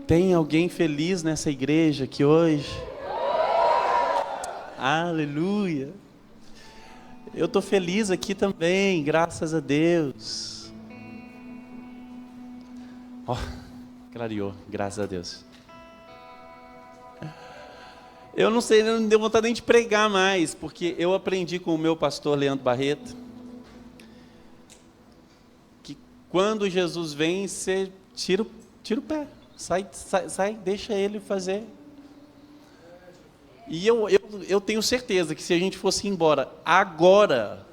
Tem alguém feliz nessa igreja aqui hoje? Aleluia! Eu estou feliz aqui também, graças a Deus. Clareou, graças a Deus. Eu não sei, não deu vontade nem de pregar mais, porque eu aprendi com o meu pastor Leandro Barreto que quando Jesus vem, você tira o pé, sai, deixa ele fazer. E eu tenho certeza que se a gente fosse embora agora,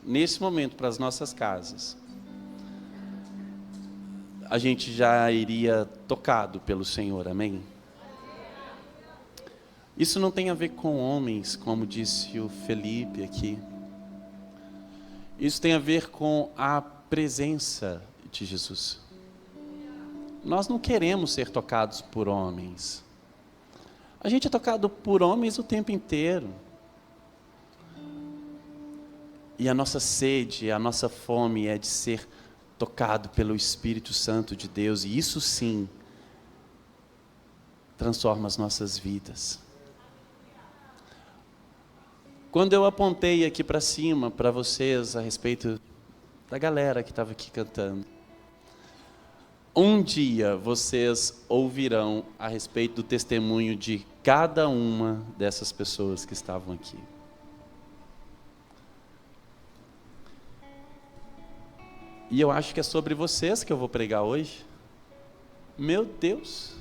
nesse momento, para as nossas casas, a gente já iria tocado pelo Senhor, amém? Isso não tem a ver com homens, como disse o Felipe aqui. Isso tem a ver com a presença de Jesus. Nós não queremos ser tocados por homens. A gente é tocado por homens o tempo inteiro. E a nossa sede, a nossa fome é de ser tocado pelo Espírito Santo de Deus. E isso sim transforma as nossas vidas. Quando eu apontei aqui para cima para vocês a respeito da galera que estava aqui cantando, um dia vocês ouvirão a respeito do testemunho de cada uma dessas pessoas que estavam aqui. E eu acho que é sobre vocês que eu vou pregar hoje. Meu Deus!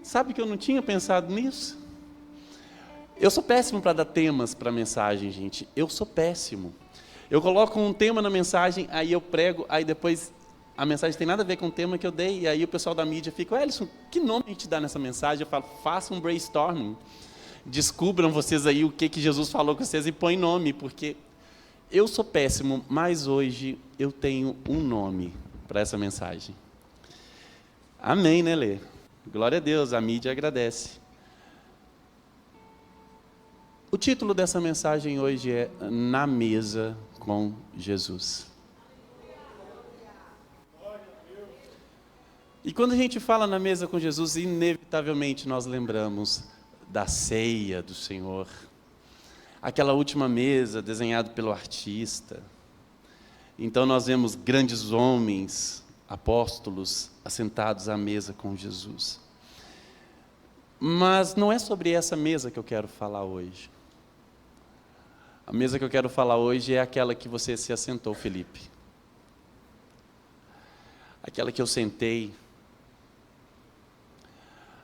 Sabe que eu não tinha pensado nisso? Eu sou péssimo para dar temas para a mensagem, gente. Eu sou péssimo. Eu coloco um tema na mensagem, aí eu prego, aí depois a mensagem tem nada a ver com o tema que eu dei, e aí o pessoal da mídia fica, Ellison, que nome a gente dá nessa mensagem? Eu falo, faça um brainstorming. Descubram vocês aí o que Jesus falou com vocês e põe nome, porque eu sou péssimo, mas hoje eu tenho um nome para essa mensagem. Amém, né, Lê? Glória a Deus, a mídia agradece. O título dessa mensagem hoje é Na Mesa com Jesus. E quando a gente fala na mesa com Jesus, inevitavelmente nós lembramos da ceia do Senhor. Aquela última mesa desenhada pelo artista. Então nós vemos grandes homens, apóstolos, assentados à mesa com Jesus. Mas não é sobre essa mesa que eu quero falar hoje. A mesa que eu quero falar hoje é aquela que você se assentou, Felipe. Aquela que eu sentei.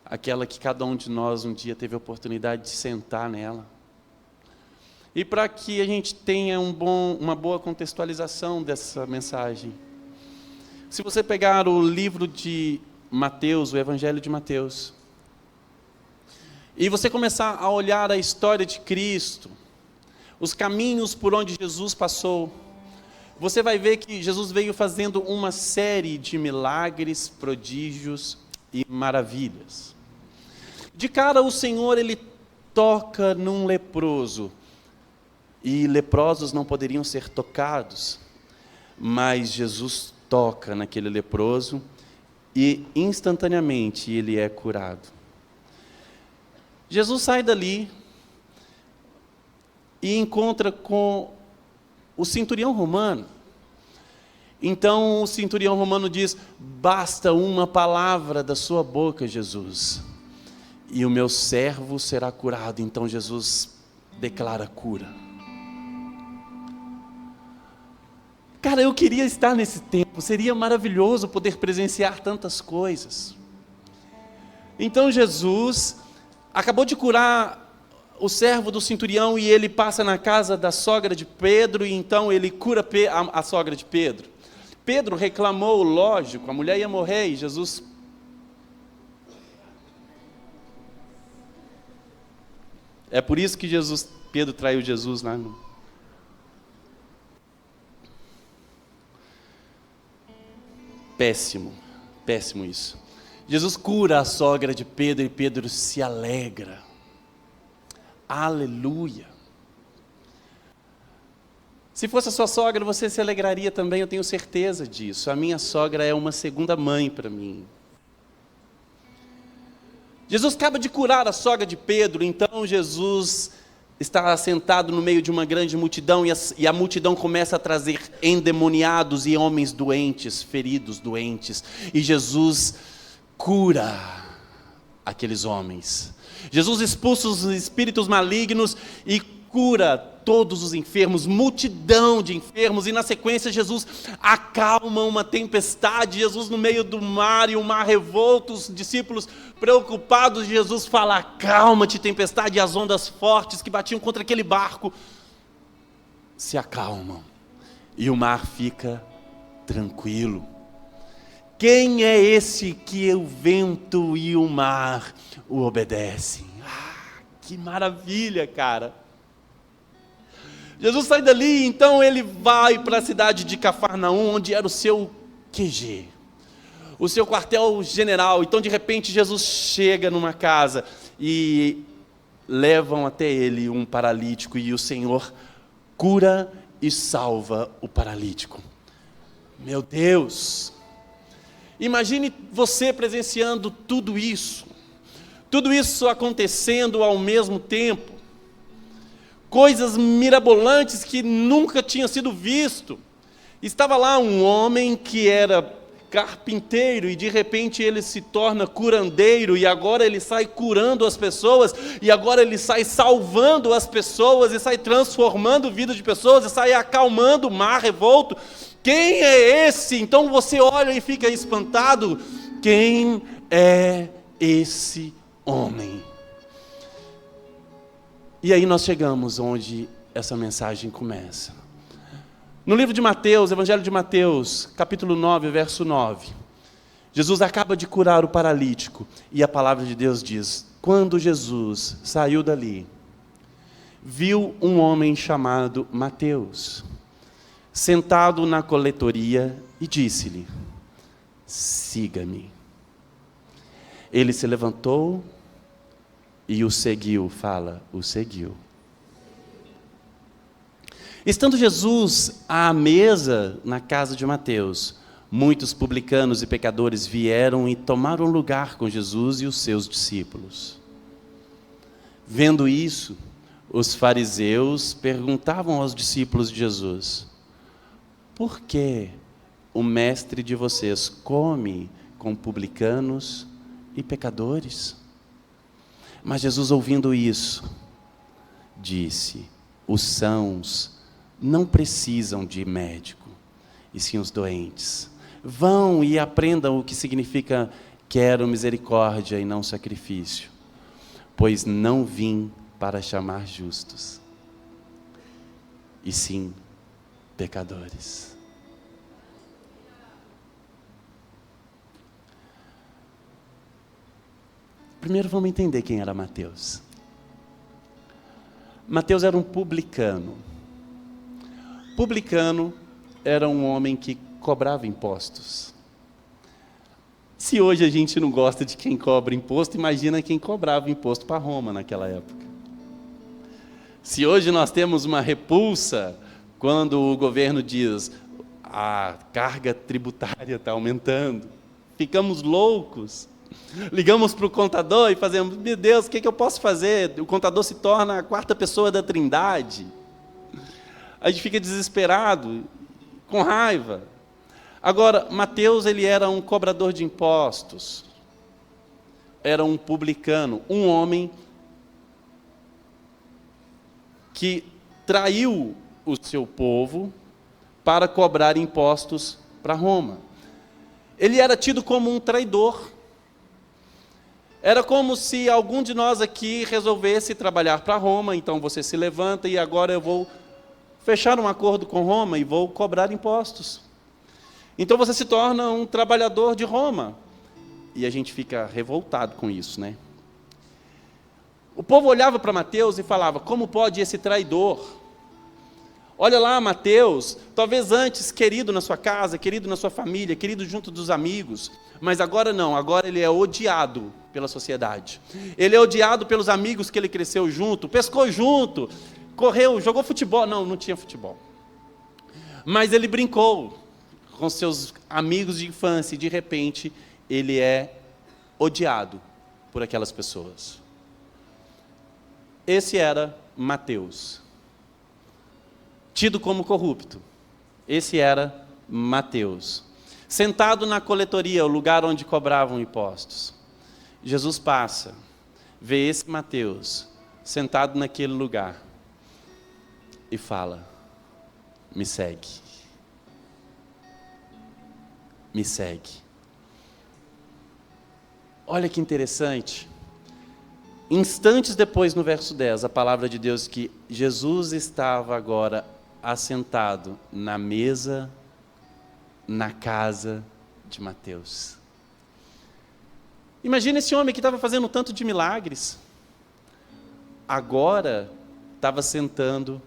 Aquela que cada um de nós um dia teve a oportunidade de sentar nela. E para que a gente tenha uma boa contextualização dessa mensagem, se você pegar o livro de Mateus, o Evangelho de Mateus, e você começar a olhar a história de Cristo, os caminhos por onde Jesus passou, você vai ver que Jesus veio fazendo uma série de milagres, prodígios e maravilhas. De cara, o Senhor, Ele toca num leproso, e leprosos não poderiam ser tocados, mas Jesus toca naquele leproso, e instantaneamente ele é curado. Jesus sai dali, e encontra com o centurião romano. Então o centurião romano diz, basta uma palavra da sua boca, Jesus, e o meu servo será curado. Então Jesus declara cura. Cara, eu queria estar nesse tempo, seria maravilhoso poder presenciar tantas coisas. Então Jesus acabou de curar o servo do centurião e ele passa na casa da sogra de Pedro, e então ele cura a sogra de Pedro. Pedro reclamou, lógico, a mulher ia morrer e Jesus... É por isso que Pedro traiu Jesus lá no... Péssimo, péssimo isso. Jesus cura a sogra de Pedro e Pedro se alegra. Aleluia. Se fosse a sua sogra, você se alegraria também, eu tenho certeza disso. A minha sogra é uma segunda mãe para mim. Jesus acaba de curar a sogra de Pedro, então Jesus está sentado no meio de uma grande multidão e a multidão começa a trazer endemoniados e homens doentes, feridos, doentes. E Jesus cura aqueles homens. Jesus expulsa os espíritos malignos e cura todos os enfermos, multidão de enfermos, e na sequência Jesus acalma uma tempestade, Jesus no meio do mar, e o mar revolto, os discípulos preocupados, Jesus fala: acalma-te tempestade, e as ondas fortes que batiam contra aquele barco se acalmam, e o mar fica tranquilo. Quem é esse que o vento e o mar o obedecem? Que maravilha, cara! Jesus sai dali, então ele vai para a cidade de Cafarnaum, onde era o seu QG, o seu quartel-general. Então, de repente, Jesus chega numa casa e levam até ele um paralítico, e o Senhor cura e salva o paralítico. Meu Deus! Imagine você presenciando tudo isso acontecendo ao mesmo tempo. Coisas mirabolantes que nunca tinham sido visto. Estava lá um homem que era carpinteiro e de repente ele se torna curandeiro, e agora ele sai curando as pessoas, e agora ele sai salvando as pessoas, e sai transformando a vida de pessoas, e sai acalmando o mar revolto. Quem é esse? Então você olha e fica espantado. Quem é esse homem? E aí nós chegamos onde essa mensagem começa. No livro de Mateus, Evangelho de Mateus, capítulo 9, verso 9. Jesus acaba de curar o paralítico, e a palavra de Deus diz: quando Jesus saiu dali, viu um homem chamado Mateus, sentado na coletoria, e disse-lhe: siga-me. Ele se levantou e o seguiu. O seguiu. Estando Jesus à mesa na casa de Mateus, muitos publicanos e pecadores vieram e tomaram lugar com Jesus e os seus discípulos. Vendo isso, os fariseus perguntavam aos discípulos de Jesus: por que o mestre de vocês come com publicanos e pecadores? Mas Jesus, ouvindo isso, disse: os sãos não precisam de médico, e sim os doentes. Vão e aprendam o que significa quero misericórdia e não sacrifício, pois não vim para chamar justos, e sim pecadores. Primeiro vamos entender quem era Mateus. Mateus era um publicano. Publicano era um homem que cobrava impostos. Se hoje a gente não gosta de quem cobra imposto, imagina quem cobrava imposto para Roma naquela época. Se hoje nós temos uma repulsa quando o governo diz a carga tributária está aumentando, ficamos loucos. Ligamos para o contador e fazemos: meu Deus, o que eu posso fazer? O contador se torna a quarta pessoa da Trindade. A gente fica desesperado, com raiva. Agora, Mateus, ele era um cobrador de impostos, era um publicano, um homem que traiu o seu povo para cobrar impostos para Roma. Ele era tido como um traidor. Era como se algum de nós aqui resolvesse trabalhar para Roma, então você se levanta e agora eu vou fechar um acordo com Roma e vou cobrar impostos. Então você se torna um trabalhador de Roma. E a gente fica revoltado com isso, né? O povo olhava para Mateus e falava: como pode esse traidor? Olha lá, Mateus, talvez antes querido na sua casa, querido na sua família, querido junto dos amigos, mas agora não, agora ele é odiado pela sociedade. Ele é odiado pelos amigos que ele cresceu junto, pescou junto, correu, jogou futebol. Não tinha futebol. Mas ele brincou com seus amigos de infância e, de repente, ele é odiado por aquelas pessoas. Esse era Mateus, tido como corrupto. Esse era Mateus, sentado na coletoria, o lugar onde cobravam impostos. Jesus passa, vê esse Mateus sentado naquele lugar e fala: me segue. Me segue. Olha que interessante. Instantes depois, no verso 10, a palavra de Deus que Jesus estava agora assentado na mesa, na casa de Mateus. Imagina esse homem que estava fazendo tanto de milagres, agora estava sentando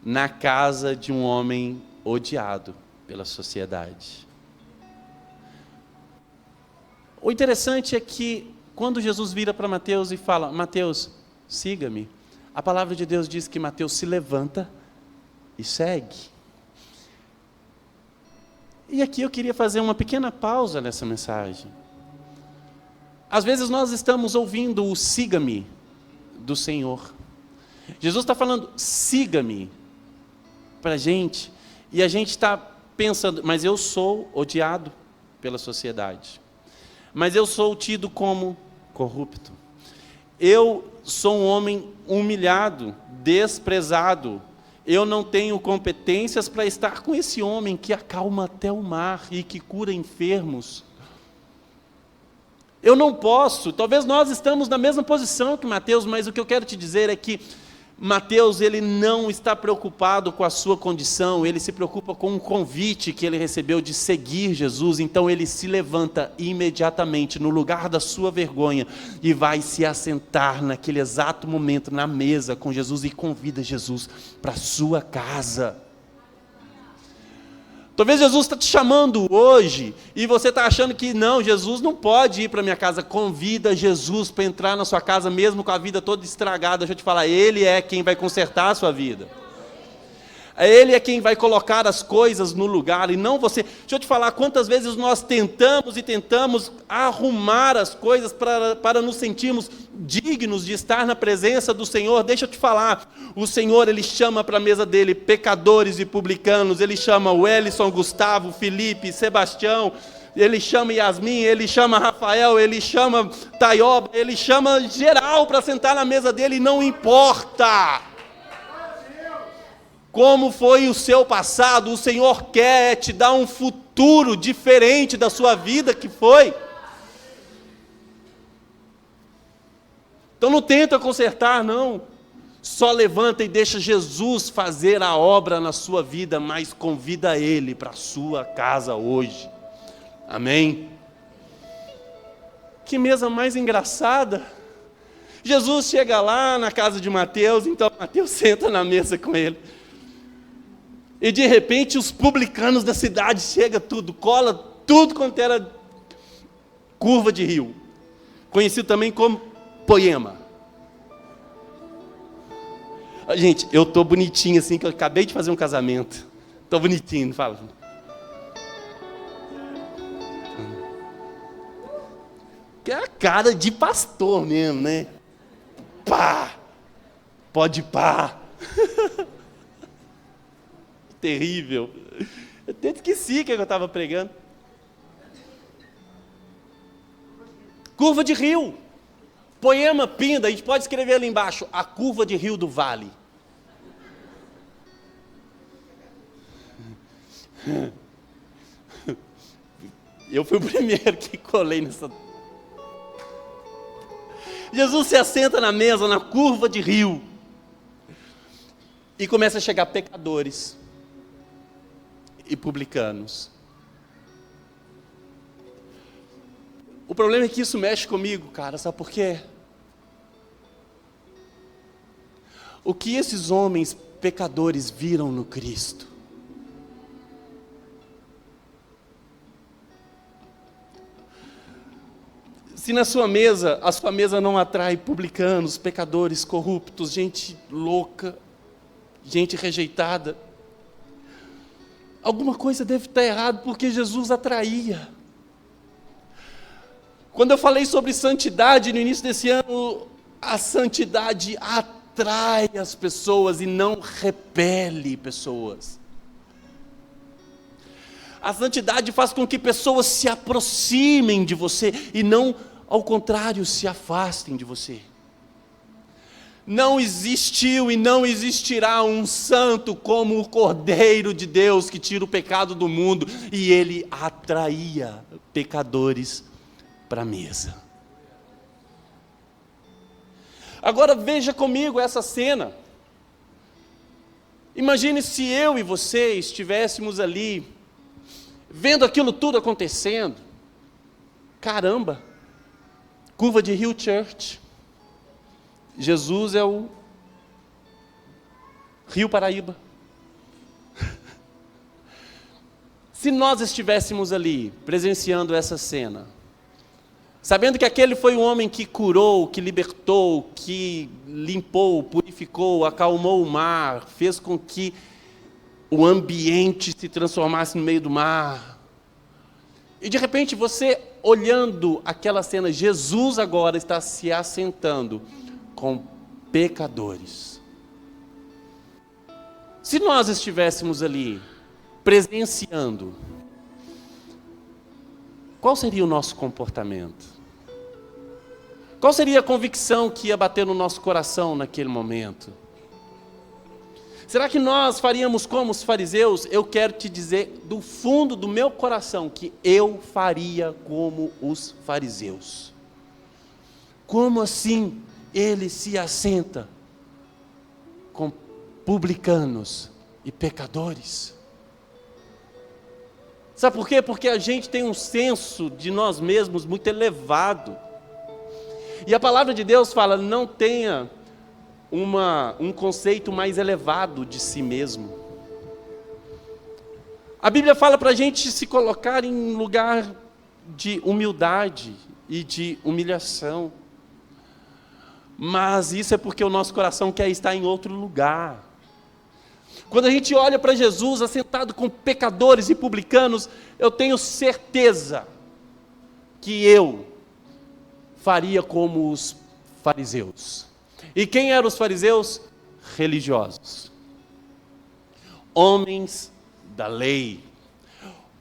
na casa de um homem odiado pela sociedade. O interessante é que, quando Jesus vira para Mateus e fala: Mateus, siga-me, a palavra de Deus diz que Mateus se levanta e segue. E aqui eu queria fazer uma pequena pausa nessa mensagem. Às vezes nós estamos ouvindo o siga-me do Senhor. Jesus está falando, siga-me, para a gente, e a gente está pensando, mas eu sou odiado pela sociedade. Mas eu sou tido como corrupto. Eu sou um homem humilhado, desprezado. Eu não tenho competências para estar com esse homem que acalma até o mar e que cura enfermos. Eu não posso. Talvez nós estamos na mesma posição que Mateus, mas o que eu quero te dizer é que Mateus, ele não está preocupado com a sua condição, ele se preocupa com um convite que ele recebeu de seguir Jesus. Então ele se levanta imediatamente no lugar da sua vergonha e vai se assentar naquele exato momento na mesa com Jesus e convida Jesus para a sua casa. Talvez Jesus está te chamando hoje e você está achando que não, Jesus não pode ir para a minha casa. Convida Jesus para entrar na sua casa mesmo com a vida toda estragada. Deixa eu te falar, Ele é quem vai consertar a sua vida. Ele é quem vai colocar as coisas no lugar e não você. Deixa eu te falar, quantas vezes nós tentamos arrumar as coisas para nos sentirmos dignos de estar na presença do Senhor. Deixa eu te falar, o Senhor, Ele chama para a mesa dele pecadores e publicanos. Ele chama o Ellison, Gustavo, Felipe, Sebastião, Ele chama Yasmin, Ele chama Rafael, Ele chama Taioba, Ele chama geral para sentar na mesa dele, e não importa como foi o seu passado, o Senhor quer te dar um futuro diferente da sua vida que foi. Então não tenta consertar, não. Só levanta e deixa Jesus fazer a obra na sua vida, mas convida Ele para a sua casa hoje. Amém? Que mesa mais engraçada. Jesus chega lá na casa de Mateus, então Mateus senta na mesa com ele. E de repente os publicanos da cidade chegam tudo, cola tudo quanto era curva de rio. Conhecido também como poema. Gente, eu estou bonitinho assim, que eu acabei de fazer um casamento. Estou bonitinho, fala. Que é a cara de pastor mesmo, né? Pá! Pode pá! Terrível. Eu até esqueci que eu estava pregando. Curva de rio. Poema Pinda, a gente pode escrever ali embaixo, a curva de rio do vale. Eu fui o primeiro que colei nessa. Jesus se assenta na mesa, na curva de rio, e começa a chegar pecadores e publicanos. O problema é que isso mexe comigo, cara, sabe por quê? O que esses homens pecadores viram no Cristo? Se na sua mesa, a sua mesa não atrai publicanos, pecadores, corruptos, gente louca, gente rejeitada, alguma coisa deve estar errada, porque Jesus atraía. Quando eu falei sobre santidade no início desse ano, a santidade atrai as pessoas e não repele pessoas. A santidade faz com que pessoas se aproximem de você e não, ao contrário, se afastem de você. Não existiu e não existirá um santo como o Cordeiro de Deus que tira o pecado do mundo, e ele atraía pecadores para a mesa. Agora veja comigo essa cena. Imagine se eu e você estivéssemos ali, vendo aquilo tudo acontecendo. Caramba, Curva de Rio Church. Jesus é o Rio Paraíba. Se nós estivéssemos ali, presenciando essa cena, sabendo que aquele foi o homem que curou, que libertou, que limpou, purificou, acalmou o mar, fez com que o ambiente se transformasse no meio do mar. E de repente você, olhando aquela cena, Jesus agora está se assentando com pecadores. Se nós estivéssemos ali, presenciando, qual seria o nosso comportamento? Qual seria a convicção que ia bater no nosso coração naquele momento? Será que nós faríamos como os fariseus? Eu quero te dizer do fundo do meu coração que eu faria como os fariseus. Como assim ele se assenta com publicanos e pecadores? Sabe por quê? Porque a gente tem um senso de nós mesmos muito elevado. E a palavra de Deus fala, não tenha um conceito mais elevado de si mesmo. A Bíblia fala para a gente se colocar em lugar de humildade e de humilhação. Mas isso é porque o nosso coração quer estar em outro lugar. Quando a gente olha para Jesus assentado com pecadores e publicanos, eu tenho certeza que eu faria como os fariseus. E quem eram os fariseus? Religiosos. Homens da lei.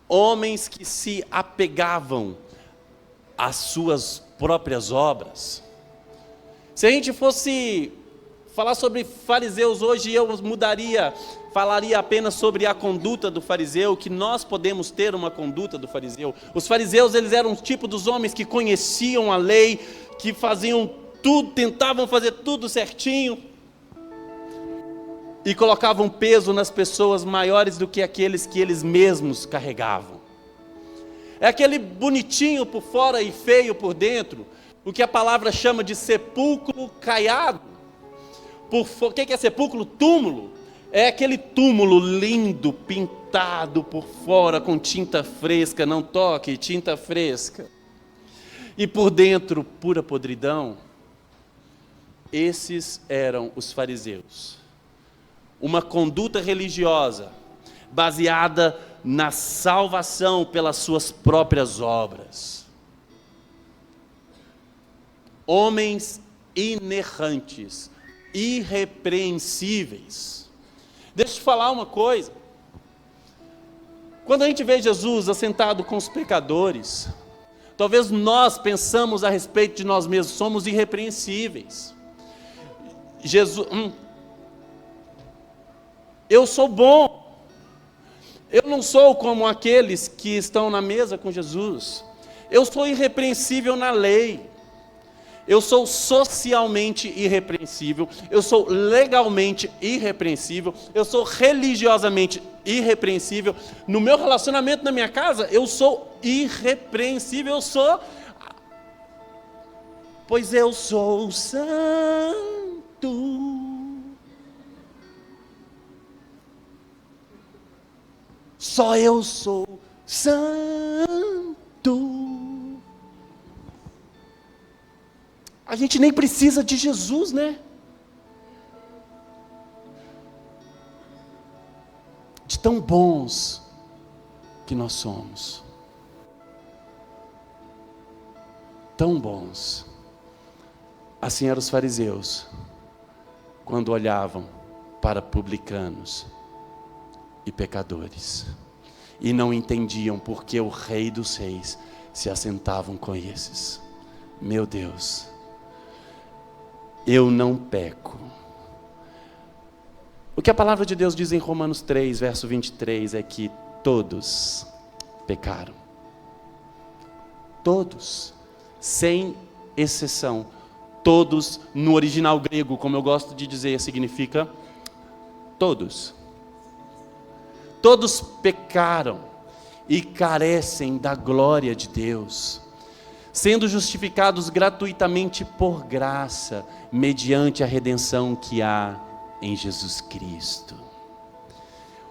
Homens que se apegavam às suas próprias obras. Se a gente fosse falar sobre fariseus hoje, eu falaria apenas sobre a conduta do fariseu, que nós podemos ter uma conduta do fariseu. Os fariseus, eles eram um tipo dos homens que conheciam a lei, que faziam tudo, tentavam fazer tudo certinho, e colocavam peso nas pessoas maiores do que aqueles que eles mesmos carregavam. É aquele bonitinho por fora e feio por dentro, o que a palavra chama de sepulcro caiado. O que é sepulcro? Túmulo. É aquele túmulo lindo, pintado por fora com tinta fresca, não toque, tinta fresca. E por dentro, pura podridão. Esses eram os fariseus. Uma conduta religiosa, baseada na salvação pelas suas próprias obras. Homens inerrantes, irrepreensíveis. Deixa eu te falar uma coisa. Quando a gente vê Jesus assentado com os pecadores, talvez nós pensamos a respeito de nós mesmos, somos irrepreensíveis. Jesus, eu sou bom, eu não sou como aqueles que estão na mesa com Jesus, eu sou irrepreensível na lei, eu sou socialmente irrepreensível, eu sou legalmente irrepreensível, eu sou religiosamente irrepreensível, no meu relacionamento na minha casa, eu sou irrepreensível, pois eu sou santo. Só eu sou santo. A gente nem precisa de Jesus, né? De tão bons que nós somos. Tão bons. Assim eram os fariseus, quando olhavam para publicanos e pecadores, e não entendiam porque o Rei dos Reis se assentavam com esses. Meu Deus, eu não peco. O que a palavra de Deus diz em Romanos 3, verso 23, é que todos pecaram. Todos, sem exceção. Todos, no original grego, como eu gosto de dizer, significa todos. Todos pecaram e carecem da glória de Deus, sendo justificados gratuitamente por graça, mediante a redenção que há em Jesus Cristo.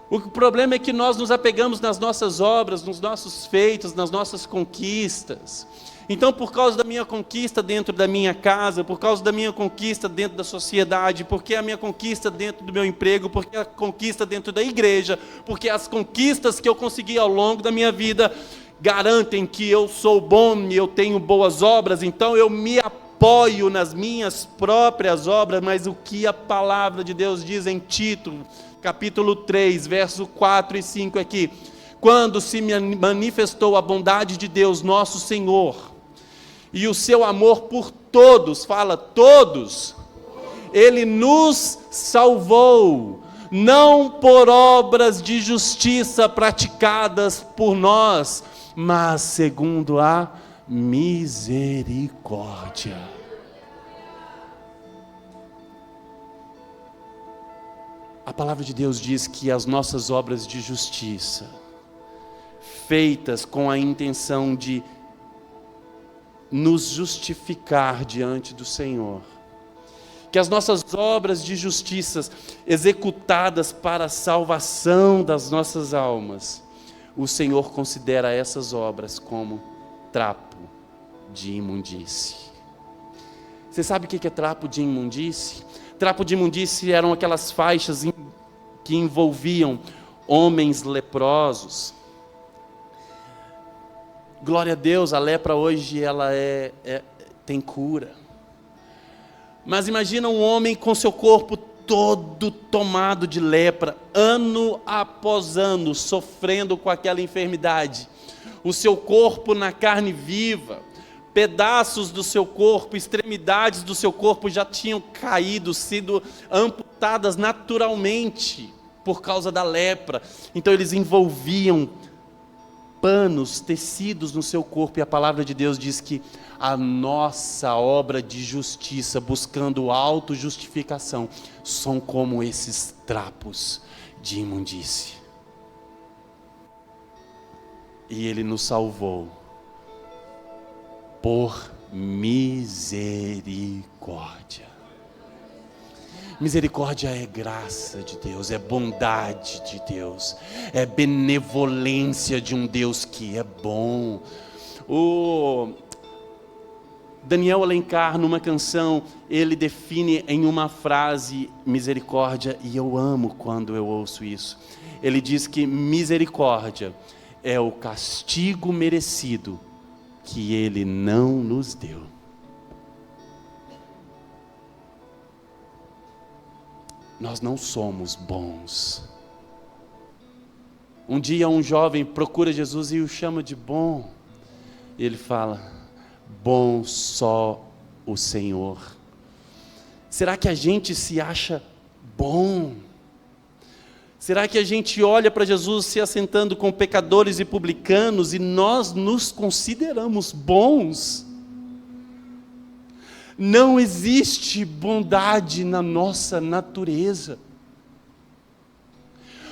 O problema é que nós nos apegamos nas nossas obras, nos nossos feitos, nas nossas conquistas. Então, por causa da minha conquista dentro da minha casa, por causa da minha conquista dentro da sociedade, porque a minha conquista dentro do meu emprego, porque a conquista dentro da igreja, porque as conquistas que eu consegui ao longo da minha vida garantem que eu sou bom e eu tenho boas obras, então eu me apoio nas minhas próprias obras. Mas o que a palavra de Deus diz em Tito, capítulo 3, verso 4 e 5 aqui: quando se manifestou a bondade de Deus nosso Senhor, e o seu amor por todos, fala todos, Ele nos salvou, não por obras de justiça praticadas por nós, mas segundo a misericórdia. A palavra de Deus diz que as nossas obras de justiça, feitas com a intenção de nos justificar diante do Senhor, que as nossas obras de justiça executadas para a salvação das nossas almas, o Senhor considera essas obras como trapo de imundície. Você sabe o que é trapo de imundície? Trapo de imundície eram aquelas faixas que envolviam homens leprosos. Glória a Deus, a lepra hoje ela tem cura. Mas imagina um homem com seu corpo todo tomado de lepra, ano após ano, sofrendo com aquela enfermidade. O seu corpo na carne viva, pedaços do seu corpo, extremidades do seu corpo já tinham caído, sido amputadas naturalmente por causa da lepra. Então eles envolviam panos, tecidos no seu corpo, e a palavra de Deus diz que a nossa obra de justiça, buscando autojustificação, são como esses trapos de imundície. E Ele nos salvou por misericórdia. Misericórdia é graça de Deus, é bondade de Deus, é benevolência de um Deus que é bom. O Daniel Alencar, numa canção, ele define em uma frase misericórdia, e eu amo quando eu ouço isso. Ele diz que misericórdia é o castigo merecido que Ele não nos deu. Nós não somos bons. Um dia um jovem procura Jesus e o chama de bom. E ele fala: bom só o Senhor. Será que a gente se acha bom? Será que a gente olha para Jesus se assentando com pecadores e publicanos e nós nos consideramos bons? Não existe bondade na nossa natureza.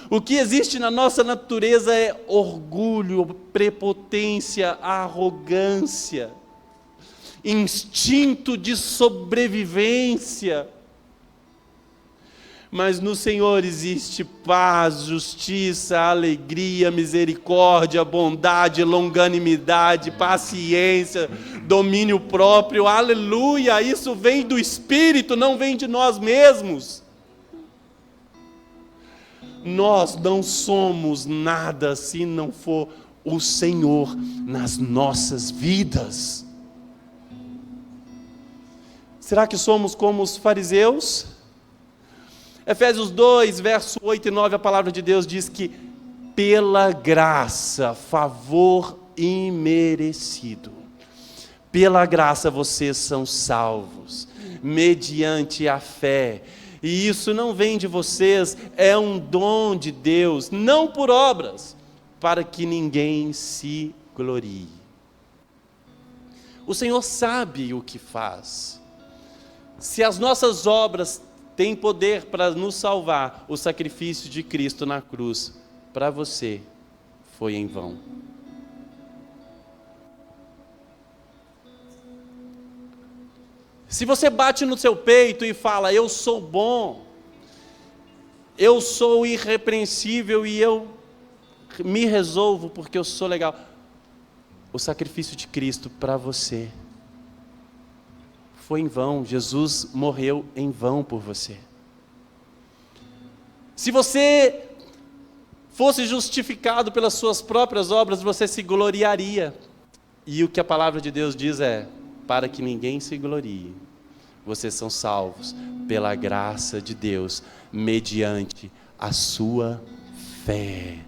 O que existe na nossa natureza é orgulho, prepotência, arrogância, instinto de sobrevivência. Mas no Senhor existe paz, justiça, alegria, misericórdia, bondade, longanimidade, paciência, domínio próprio. Aleluia! Isso vem do Espírito, não vem de nós mesmos. Nós não somos nada se não for o Senhor nas nossas vidas. Será que somos como os fariseus? Efésios 2, verso 8 e 9, a palavra de Deus diz que pela graça, favor imerecido, pela graça vocês são salvos, mediante a fé, e isso não vem de vocês, é um dom de Deus, não por obras, para que ninguém se glorie. O Senhor sabe o que faz. Se as nossas obras têm poder para nos salvar, o sacrifício de Cristo na cruz, para você, foi em vão. Se você bate no seu peito e fala, eu sou bom, eu sou irrepreensível e eu me resolvo porque eu sou legal, o sacrifício de Cristo para você foi em vão. Jesus morreu em vão por você. Se você fosse justificado pelas suas próprias obras, você se gloriaria. E o que a palavra de Deus diz é, para que ninguém se glorie, vocês são salvos pela graça de Deus, mediante a sua fé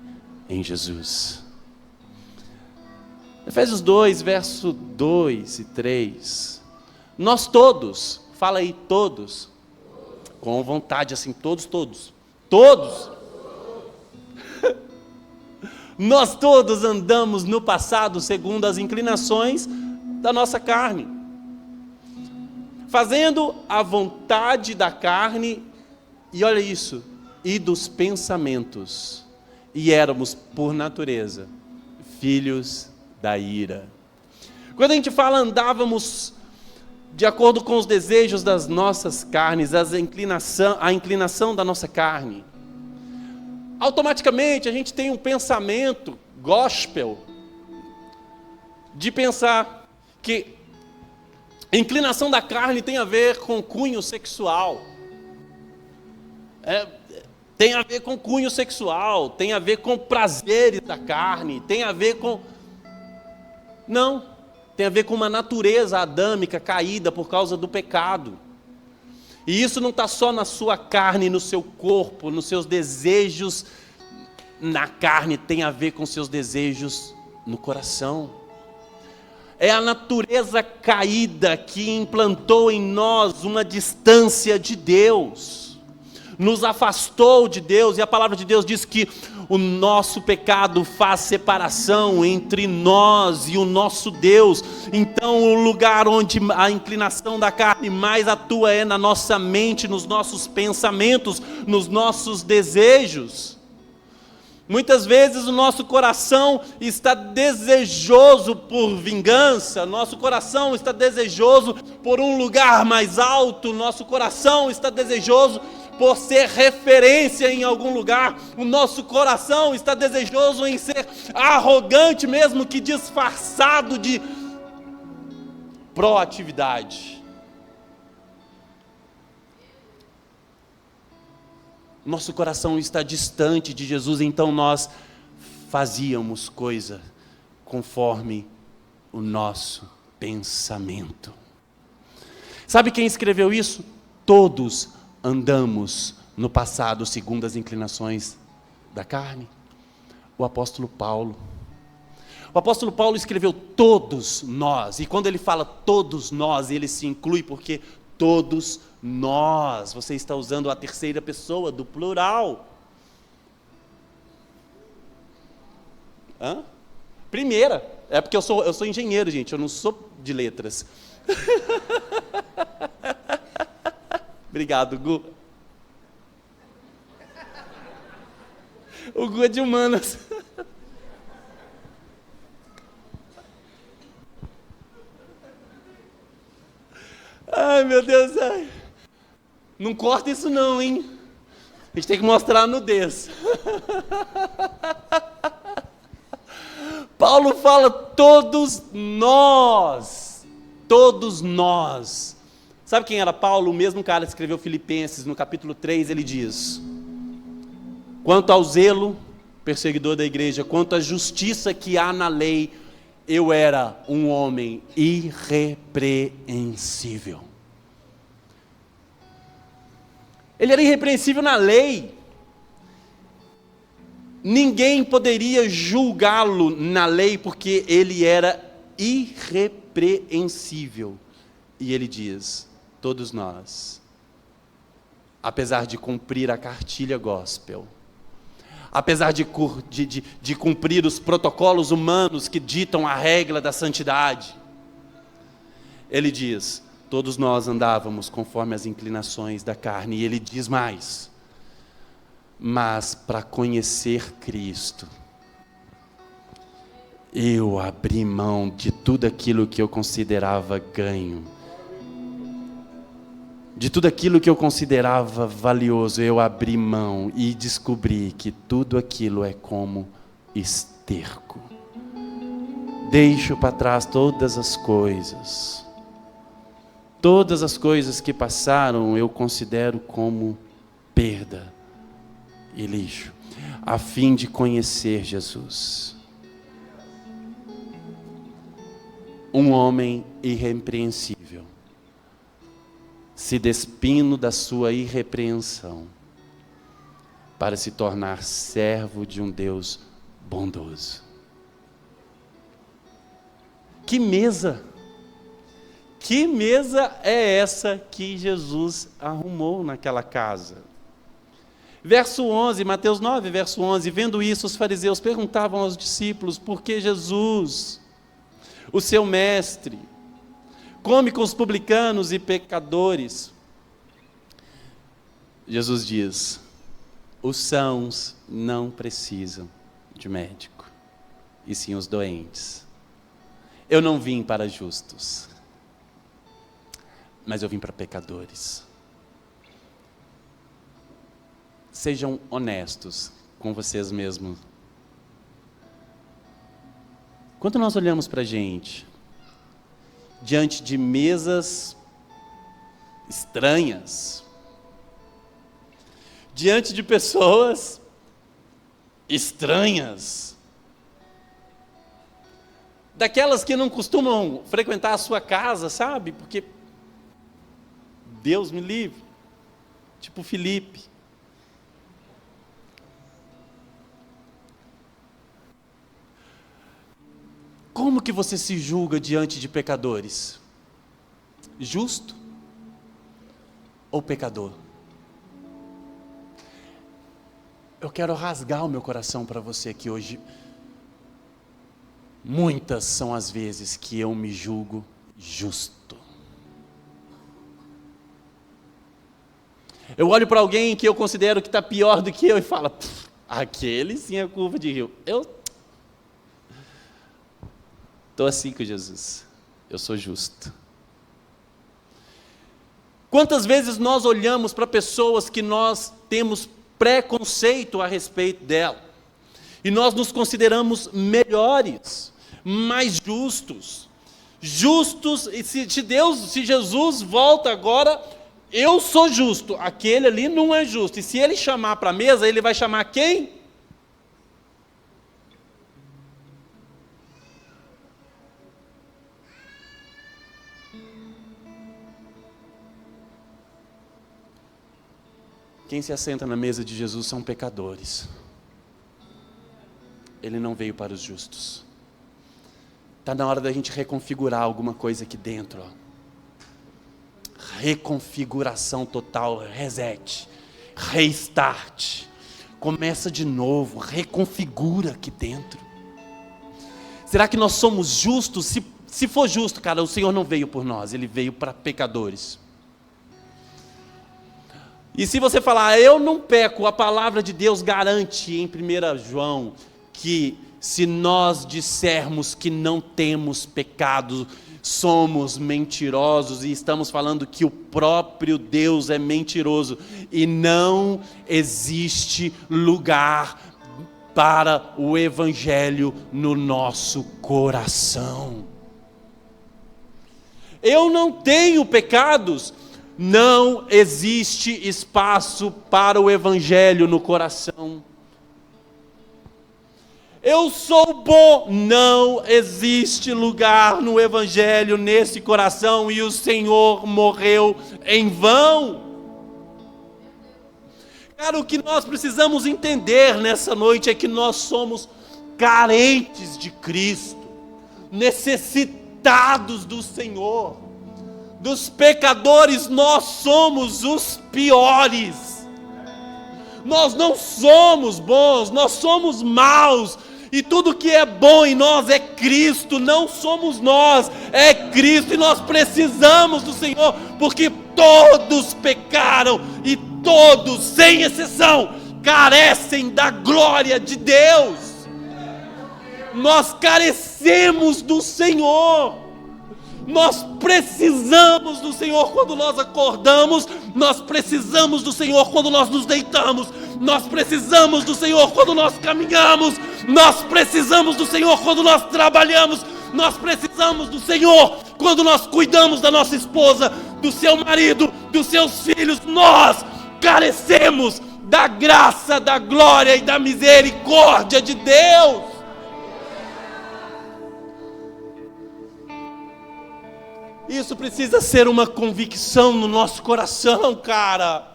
em Jesus. Efésios 2, verso 2 e 3. Nós todos, fala aí, todos, com vontade assim, todos, nós todos andamos no passado segundo as inclinações da nossa carne, fazendo a vontade da carne, e olha isso, e dos pensamentos, e éramos, por natureza, filhos da ira. Quando a gente fala andávamos de acordo com os desejos das nossas carnes, a inclinação da nossa carne, automaticamente a gente tem um pensamento gospel, de pensar que a inclinação da carne tem a ver com cunho sexual, tem a ver com cunho sexual, tem a ver com prazeres da carne, tem a ver com... Não, tem a ver com uma natureza adâmica caída por causa do pecado. E isso não está só na sua carne, no seu corpo, nos seus desejos na carne, tem a ver com seus desejos no coração. É a natureza caída que implantou em nós uma distância de Deus, nos afastou de Deus, e a palavra de Deus diz que o nosso pecado faz separação entre nós e o nosso Deus. Então o lugar onde a inclinação da carne mais atua é na nossa mente, nos nossos pensamentos, nos nossos desejos. Muitas vezes o nosso coração está desejoso por vingança, nosso coração está desejoso por um lugar mais alto, nosso coração está desejoso por ser referência em algum lugar, o nosso coração está desejoso em ser arrogante, mesmo que disfarçado de proatividade. Nosso coração está distante de Jesus, então nós fazíamos coisa conforme o nosso pensamento. Sabe quem escreveu isso? Todos andamos no passado segundo as inclinações da carne. O apóstolo Paulo. O apóstolo Paulo escreveu todos nós, e quando ele fala todos nós, ele se inclui porque todos nós, você está usando a terceira pessoa do plural. Primeira, é porque eu sou engenheiro, gente, eu não sou de letras. Obrigado, Gu. O Gu é de humanas. Ai, meu Deus, ai. Não corta isso não, hein? A gente tem que mostrar a nudez. Paulo fala todos nós. Todos nós. Sabe quem era Paulo? O mesmo cara que escreveu Filipenses, no capítulo 3, ele diz: Quanto ao zelo perseguidor da igreja, quanto à justiça que há na lei, eu era um homem irrepreensível. Ele era irrepreensível na lei. Ninguém poderia julgá-lo na lei, porque ele era irrepreensível. E ele diz, todos nós, apesar de cumprir a cartilha gospel, apesar de cumprir os protocolos humanos que ditam a regra da santidade, ele diz, todos nós andávamos conforme as inclinações da carne. E ele diz mais, mas para conhecer Cristo, eu abri mão de tudo aquilo que eu considerava ganho, de tudo aquilo que eu considerava valioso. Eu abri mão e descobri que tudo aquilo é como esterco. Deixo para trás todas as coisas que passaram, eu considero como perda e lixo, a fim de conhecer Jesus. Um homem irrepreensível, se despindo da sua irrepreensão, para se tornar servo de um Deus bondoso. Que mesa! Que mesa é essa que Jesus arrumou naquela casa? Verso 11, Mateus 9, verso 11, vendo isso, os fariseus perguntavam aos discípulos, por que Jesus, o seu mestre, come com os publicanos e pecadores? Jesus diz, os sãos não precisam de médico, e sim os doentes. Eu não vim para justos, mas eu vim para pecadores. Sejam honestos com vocês mesmos. Quando nós olhamos para a gente, diante de mesas estranhas, diante de pessoas estranhas, daquelas que não costumam frequentar a sua casa, sabe? Porque Deus me livre, tipo Felipe. Como que você se julga diante de pecadores? Justo ou pecador? Eu quero rasgar o meu coração para você aqui hoje. Muitas são as vezes que eu me julgo justo. Eu olho para alguém que eu considero que está pior do que eu e falo, aquele sim é curva de rio. Eu estou assim com Jesus, eu sou justo. Quantas vezes nós olhamos para pessoas que nós temos preconceito a respeito dela, e nós nos consideramos melhores, mais justos, e se Jesus volta agora, eu sou justo, aquele ali não é justo, e se ele chamar para a mesa, ele vai chamar quem? Quem se assenta na mesa de Jesus são pecadores. Ele não veio para os justos. Está na hora da gente reconfigurar alguma coisa aqui dentro. Reconfiguração total, reset, restart. Começa de novo, reconfigura aqui dentro. Será que nós somos justos? Se for justo, cara, o Senhor não veio por nós, Ele veio para pecadores. E se você falar, eu não peco, a palavra de Deus garante em 1 João, que se nós dissermos que não temos pecado, somos mentirosos, e estamos falando que o próprio Deus é mentiroso, e não existe lugar para o Evangelho no nosso coração. Eu não tenho pecados, não existe espaço para o Evangelho no coração. Eu sou bom. Não existe lugar no Evangelho nesse coração e o Senhor morreu em vão. Cara, o que nós precisamos entender nessa noite é que nós somos carentes de Cristo, necessitados do Senhor. Dos pecadores nós somos os piores. Nós não somos bons, nós somos maus. E tudo que é bom em nós é Cristo, não somos nós, é Cristo. E nós precisamos do Senhor, porque todos pecaram e todos, sem exceção, carecem da glória de Deus. Nós carecemos do Senhor. Nós precisamos do Senhor quando nós acordamos, nós precisamos do Senhor quando nós nos deitamos, nós precisamos do Senhor quando nós caminhamos, nós precisamos do Senhor quando nós trabalhamos, nós precisamos do Senhor quando nós cuidamos da nossa esposa, do seu marido, dos seus filhos. Nós carecemos da graça, da glória e da misericórdia de Deus. Isso precisa ser uma convicção no nosso coração, cara.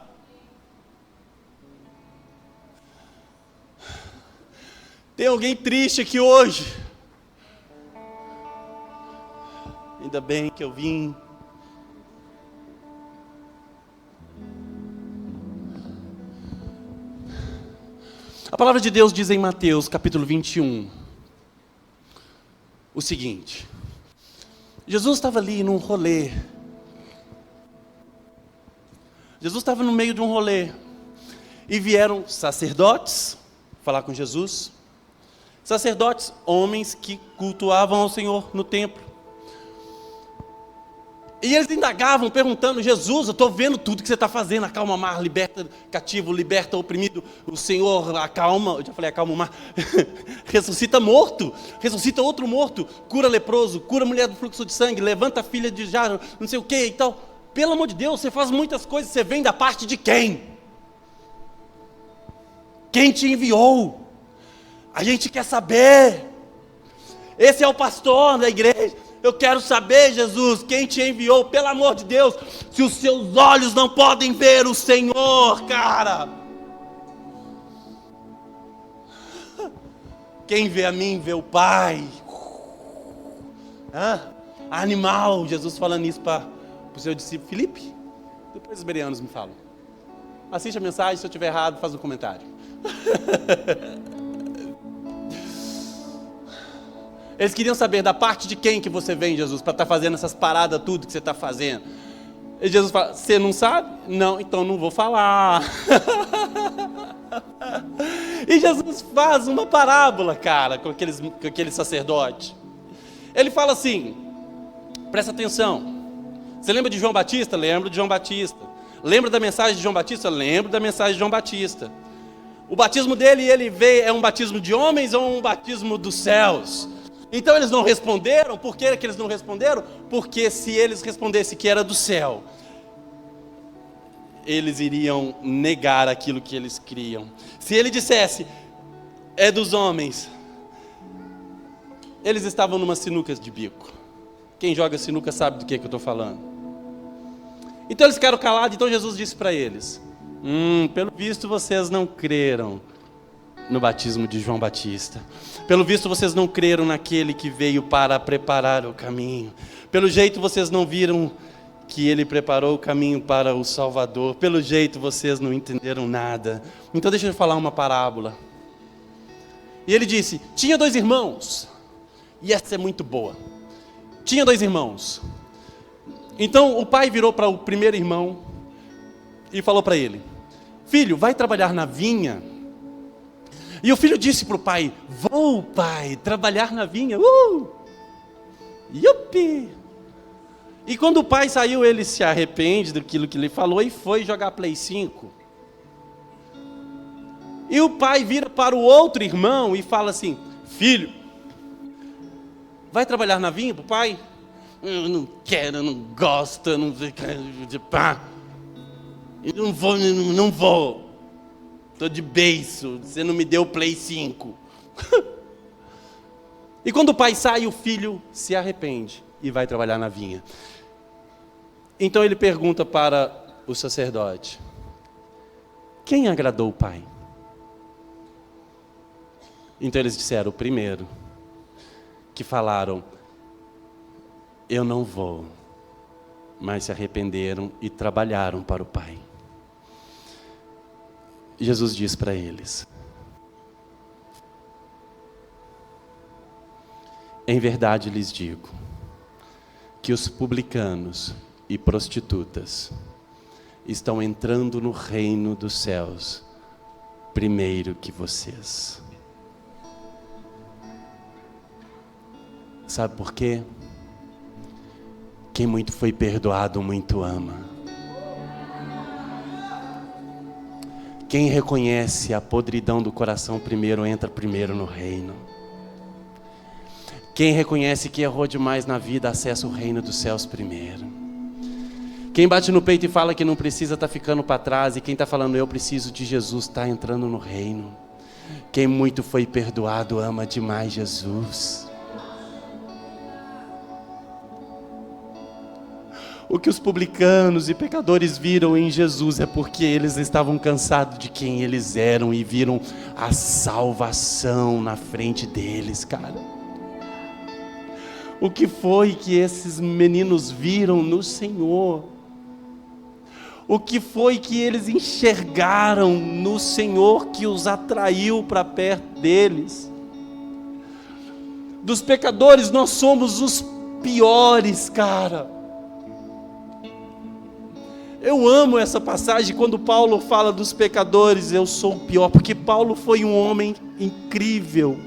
Tem alguém triste aqui hoje? Ainda bem que eu vim. A palavra de Deus diz em Mateus capítulo 21 o seguinte: Jesus estava ali num rolê. Jesus estava no meio de um rolê. E vieram sacerdotes falar com Jesus. Sacerdotes, homens que cultuavam ao Senhor no templo. E eles indagavam, perguntando: Jesus, eu estou vendo tudo que você está fazendo. Acalma o mar, liberta cativo, liberta oprimido. O Senhor acalma, eu já falei acalma o mar. Ressuscita morto, ressuscita outro morto. Cura leproso, cura mulher do fluxo de sangue, levanta a filha de Jairo, não sei o que e tal. Pelo amor de Deus, você faz muitas coisas. Você vem da parte de quem? Quem te enviou? A gente quer saber. Esse é o pastor da igreja. Eu quero saber, Jesus, quem te enviou, pelo amor de Deus. Se os seus olhos não podem ver o Senhor, cara. Quem vê a mim, vê o Pai. Animal, Jesus falando isso para o seu discípulo Filipe. Depois os bereanos me falam. Assiste a mensagem, se eu estiver errado, faz um comentário. Eles queriam saber da parte de quem que você vem, Jesus, para estar fazendo essas paradas, tudo que você está fazendo. E Jesus fala: você não sabe? Não, então não vou falar. E Jesus faz uma parábola, cara, com aquele sacerdote. Ele fala assim, presta atenção. Você lembra de João Batista? Lembro de João Batista. Lembra da mensagem de João Batista? Lembro da mensagem de João Batista. O batismo dele, ele veio, é um batismo de homens ou um batismo dos céus? Então eles não responderam. Por que eles não responderam? Porque se eles respondessem que era do céu, eles iriam negar aquilo que eles criam. Se ele dissesse é dos homens, eles estavam numa sinuca de bico. Quem joga sinuca sabe do que eu estou falando. Então eles ficaram calados. Então Jesus disse para eles: pelo visto vocês não creram no batismo de João Batista. Pelo visto vocês não creram naquele que veio para preparar o caminho. Pelo jeito vocês não viram que ele preparou o caminho para o Salvador. Pelo jeito vocês não entenderam nada. Então deixa eu falar uma parábola. E ele disse: tinha 2 irmãos. E essa é muito boa. Tinha 2 irmãos. Então o pai virou para o primeiro irmão e falou para ele: filho, vai trabalhar na vinha. E o filho disse para o pai: vou, pai, trabalhar na vinha. Yupi! E quando o pai saiu, ele se arrepende daquilo que ele falou e foi jogar Play 5. E o pai vira para o outro irmão e fala assim: filho, vai trabalhar na vinha para o pai? Eu não quero, eu não gosto, eu não vou. Estou de beiço, você não me deu Play 5. E quando o pai sai, o filho se arrepende e vai trabalhar na vinha. Então ele pergunta para o sacerdote: quem agradou o pai? Então eles disseram: o primeiro, que falaram: eu não vou, mas se arrependeram e trabalharam para o pai. Jesus diz para eles: em verdade lhes digo, que os publicanos e prostitutas estão entrando no reino dos céus primeiro que vocês. Sabe por quê? Quem muito foi perdoado, muito ama. Quem reconhece a podridão do coração primeiro, entra primeiro no reino. Quem reconhece que errou demais na vida, acessa o reino dos céus primeiro. Quem bate no peito e fala que não precisa, está ficando para trás. E quem está falando, eu preciso de Jesus, está entrando no reino. Quem muito foi perdoado, ama demais Jesus. O que os publicanos e pecadores viram em Jesus é porque eles estavam cansados de quem eles eram e viram a salvação na frente deles, cara. O que foi que esses meninos viram no Senhor? O que foi que eles enxergaram no Senhor que os atraiu para perto deles? Dos pecadores nós somos os piores, cara. Eu amo essa passagem quando Paulo fala dos pecadores, eu sou o pior, porque Paulo foi um homem incrível.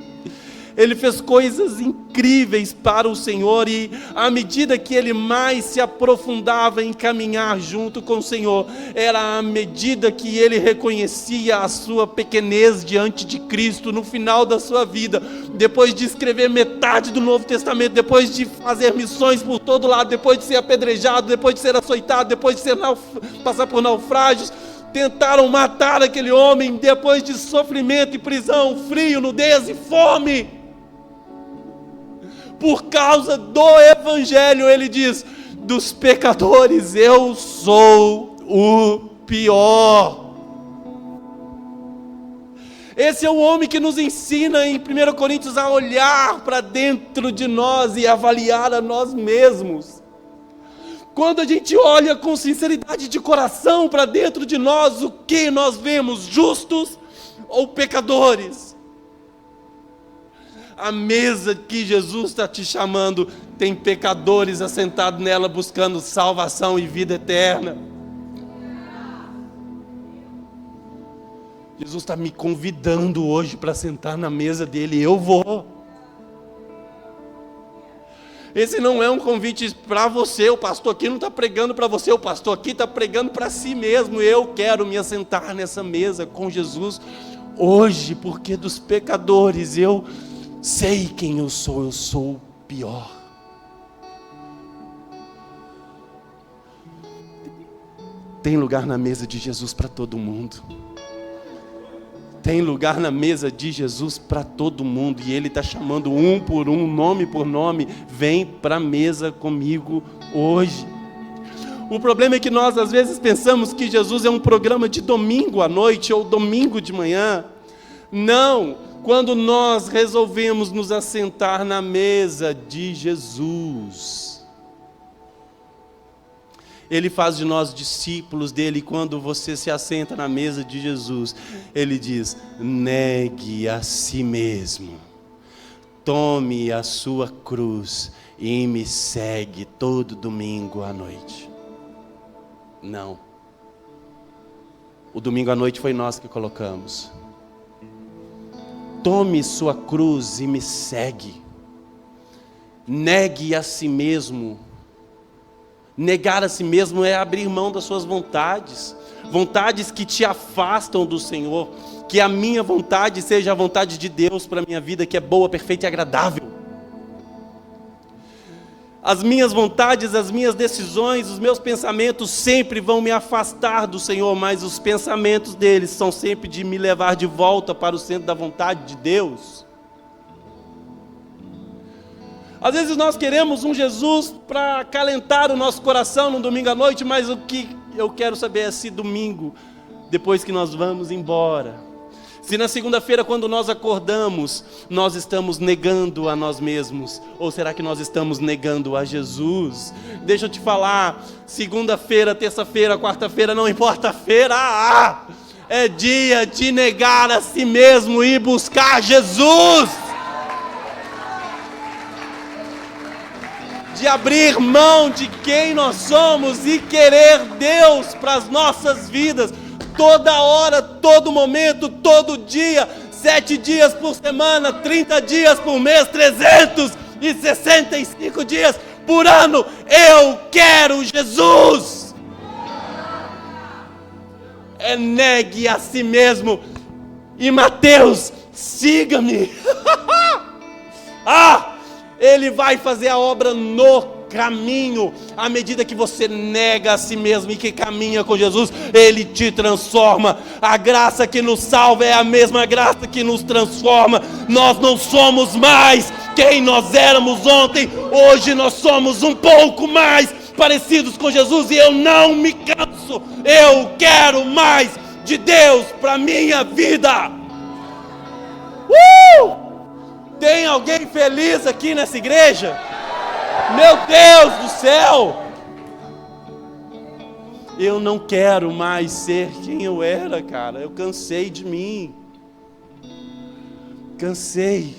Ele fez coisas incríveis para o Senhor e à medida que ele mais se aprofundava em caminhar junto com o Senhor, era à medida que ele reconhecia a sua pequenez diante de Cristo no final da sua vida, depois de escrever metade do Novo Testamento, depois de fazer missões por todo lado, depois de ser apedrejado, depois de ser açoitado, depois de passar por naufrágios. Tentaram matar aquele homem depois de sofrimento e prisão, frio, nudez e fome. Por causa do Evangelho, ele diz: dos pecadores eu sou o pior. Esse é o homem que nos ensina em 1 Coríntios a olhar para dentro de nós e avaliar a nós mesmos. Quando a gente olha com sinceridade de coração para dentro de nós, o que nós vemos? Justos ou pecadores? A mesa que Jesus está te chamando, tem pecadores assentados nela buscando salvação e vida eterna. Jesus está me convidando hoje para sentar na mesa dele, eu vou. Esse não é um convite para você, o pastor aqui não está pregando para você, o pastor aqui está pregando para si mesmo. Eu quero me assentar nessa mesa com Jesus hoje, porque dos pecadores eu sei quem eu sou o pior. Tem lugar na mesa de Jesus para todo mundo. Tem lugar na mesa de Jesus para todo mundo. E Ele está chamando um por um, nome por nome. Vem para a mesa comigo hoje. O problema é que nós às vezes pensamos que Jesus é um programa de domingo à noite ou domingo de manhã. Não. Quando nós resolvemos nos assentar na mesa de Jesus, Ele faz de nós discípulos dele. Quando você se assenta na mesa de Jesus, Ele diz: negue a si mesmo, tome a sua cruz e me segue todo domingo à noite. Não, o domingo à noite foi nós que colocamos. Tome sua cruz e me segue. Negue a si mesmo. Negar a si mesmo é abrir mão das suas vontades. Vontades que te afastam do Senhor. Que a minha vontade seja a vontade de Deus para a minha vida, que é boa, perfeita e agradável. As minhas vontades, as minhas decisões, os meus pensamentos sempre vão me afastar do Senhor, mas os pensamentos deles são sempre de me levar de volta para o centro da vontade de Deus. Às vezes nós queremos um Jesus para acalentar o nosso coração no domingo à noite, mas o que eu quero saber é se domingo, depois que nós vamos embora, se na segunda-feira, quando nós acordamos, nós estamos negando a nós mesmos, ou será que nós estamos negando a Jesus? Deixa eu te falar, segunda-feira, terça-feira, quarta-feira, não importa a feira, é dia de negar a si mesmo e buscar Jesus. De abrir mão de quem nós somos e querer Deus para as nossas vidas, toda hora, todo momento, todo dia, 7 dias por semana, 30 dias por mês, 365 dias por ano, eu quero Jesus. Negue a si mesmo, e Mateus, siga-me. Ele vai fazer a obra no caminho. À medida que você nega a si mesmo e que caminha com Jesus, Ele te transforma. A graça que nos salva é a mesma graça que nos transforma. Nós não somos mais quem nós éramos ontem. Hoje nós somos um pouco mais parecidos com Jesus, e eu não me canso. Eu quero mais de Deus para minha vida. Tem alguém feliz aqui nessa igreja? Meu Deus do céu! Eu não quero mais ser quem eu era, cara. Eu cansei de mim. Cansei.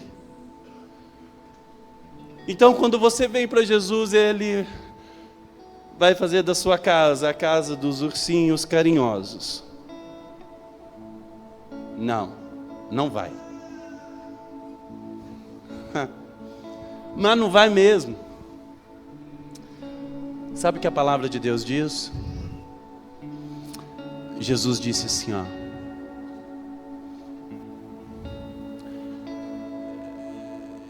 Então, quando você vem para Jesus, Ele vai fazer da sua casa a casa dos ursinhos carinhosos. Não, não vai. Mas não vai mesmo. Sabe o que a palavra de Deus diz? Jesus disse assim,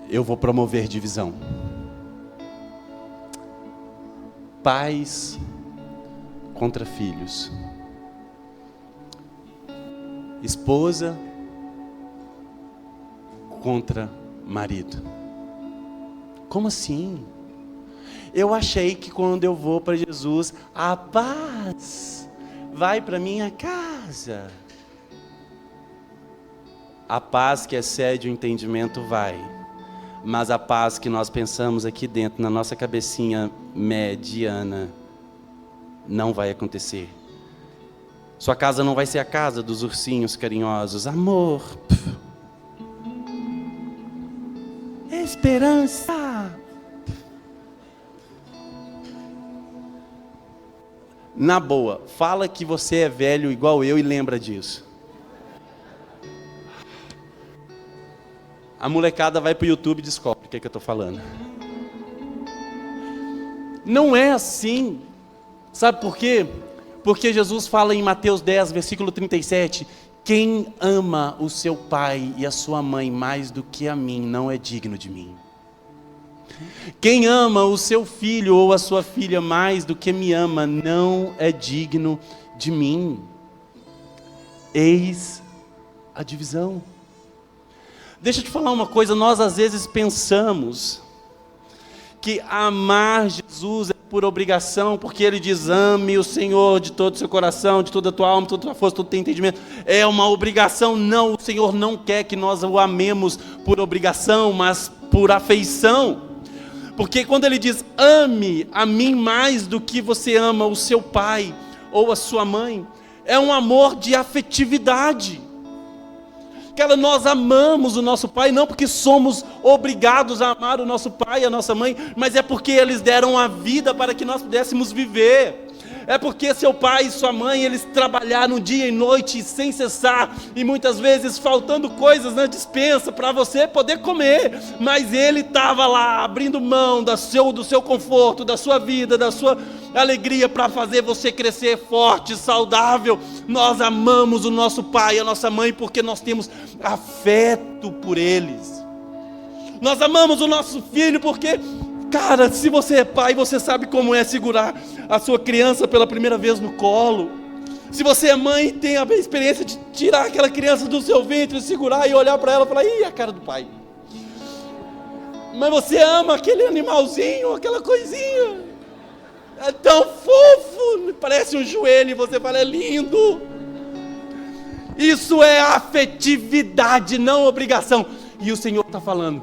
eu vou promover divisão. Pais contra filhos. Esposa contra marido. Como assim? Eu achei que quando eu vou para Jesus, a paz vai para minha casa. A paz que excede o entendimento vai. Mas a paz que nós pensamos aqui dentro, na nossa cabecinha mediana, não vai acontecer. Sua casa não vai ser a casa dos ursinhos carinhosos. Amor. Esperança. Na boa, fala que você é velho igual eu e lembra disso. A molecada vai para o YouTube e descobre o que eu estou falando. Não é assim. Sabe por quê? Porque Jesus fala em Mateus 10, versículo 37, quem ama o seu pai e a sua mãe mais do que a mim, não é digno de mim. Quem ama o seu filho ou a sua filha mais do que me ama, não é digno de mim. Eis a divisão. Deixa eu te falar uma coisa, nós às vezes pensamos que amar Jesus é por obrigação, porque Ele diz, ame o Senhor de todo o seu coração, de toda a tua alma, de toda a tua força, de todo o teu entendimento. É uma obrigação. Não, o Senhor não quer que nós o amemos por obrigação, mas por afeição. Porque quando Ele diz, ame a mim mais do que você ama o seu pai ou a sua mãe, é um amor de afetividade. Cara, nós amamos o nosso pai, não porque somos obrigados a amar o nosso pai e a nossa mãe, mas é porque eles deram a vida para que nós pudéssemos viver. É porque seu pai e sua mãe, eles trabalharam dia e noite sem cessar, e muitas vezes faltando coisas na despensa para você poder comer, mas ele estava lá abrindo mão do seu conforto, da sua vida, da sua alegria para fazer você crescer forte, saudável. Nós amamos o nosso pai e a nossa mãe porque nós temos afeto por eles. Nós amamos o nosso filho porque, cara, se você é pai, você sabe como é segurar a sua criança pela primeira vez no colo. Se você é mãe, tem a experiência de tirar aquela criança do seu ventre, segurar e olhar para ela e falar, ih, a cara do pai. Mas você ama aquele animalzinho, aquela coisinha. É tão fofo, parece um joelho, e você fala, é lindo. Isso é afetividade, não obrigação. E o Senhor está falando,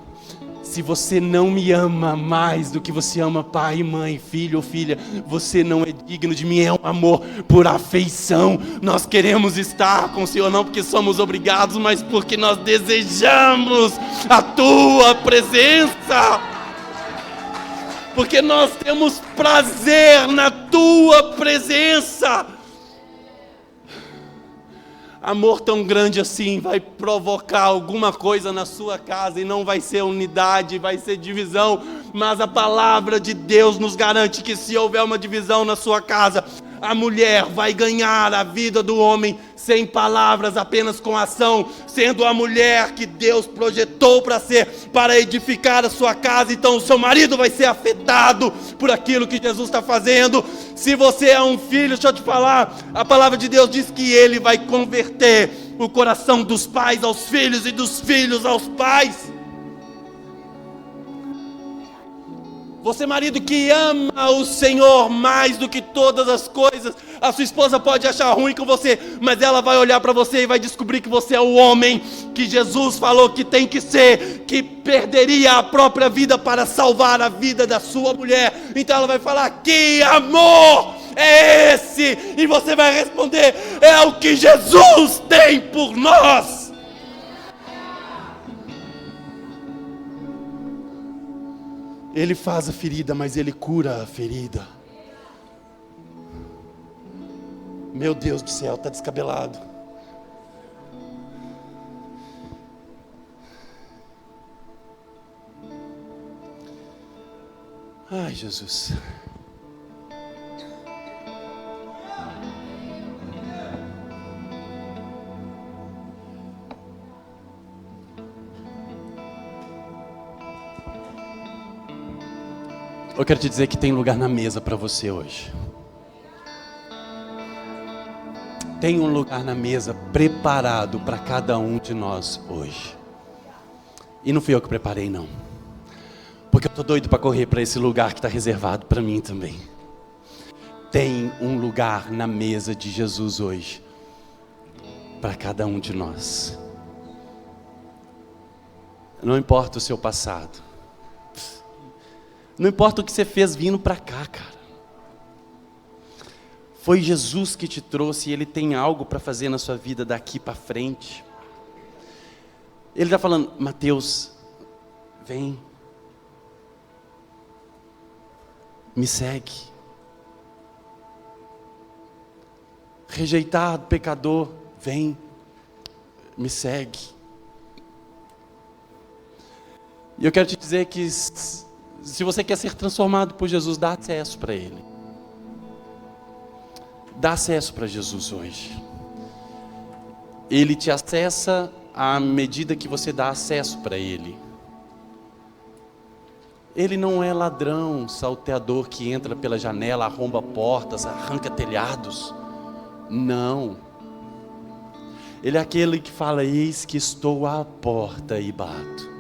se você não me ama mais do que você ama pai, mãe, filho ou filha, você não é digno de mim. É um amor por afeição. Nós queremos estar com o Senhor, não porque somos obrigados, mas porque nós desejamos a tua presença. Porque nós temos prazer na tua presença. Amor tão grande assim vai provocar alguma coisa na sua casa, e não vai ser unidade, vai ser divisão. Mas a palavra de Deus nos garante que se houver uma divisão na sua casa, a mulher vai ganhar a vida do homem sem palavras, apenas com ação, sendo a mulher que Deus projetou para ser, para edificar a sua casa. Então o seu marido vai ser afetado por aquilo que Jesus está fazendo. Se você é um filho, deixa eu te falar, a palavra de Deus diz que Ele vai converter o coração dos pais aos filhos e dos filhos aos pais. Você, marido que ama o Senhor mais do que todas as coisas, a sua esposa pode achar ruim com você, mas ela vai olhar para você e vai descobrir que você é o homem que Jesus falou que tem que ser, que perderia a própria vida para salvar a vida da sua mulher. Então ela vai falar, que amor é esse? E você vai responder, é o que Jesus tem por nós. Ele faz a ferida, mas Ele cura a ferida. Meu Deus do céu, está descabelado. Ai, Jesus. Eu quero te dizer que tem lugar na mesa para você hoje. Tem um lugar na mesa preparado para cada um de nós hoje. E não fui eu que preparei, não. Porque eu estou doido para correr para esse lugar que está reservado para mim também. Tem um lugar na mesa de Jesus hoje para cada um de nós. Não importa o seu passado. Não importa o que você fez vindo para cá, cara. Foi Jesus que te trouxe e Ele tem algo para fazer na sua vida daqui para frente. Ele está falando, Mateus, vem. Me segue. Rejeitado, pecador, vem. Me segue. E eu quero te dizer que se você quer ser transformado por Jesus, dá acesso para Ele. Dá acesso para Jesus hoje. Ele te acessa à medida que você dá acesso para Ele. Ele não é ladrão, salteador que entra pela janela, arromba portas, arranca telhados. Não. Ele é aquele que fala, eis que estou à porta e bato.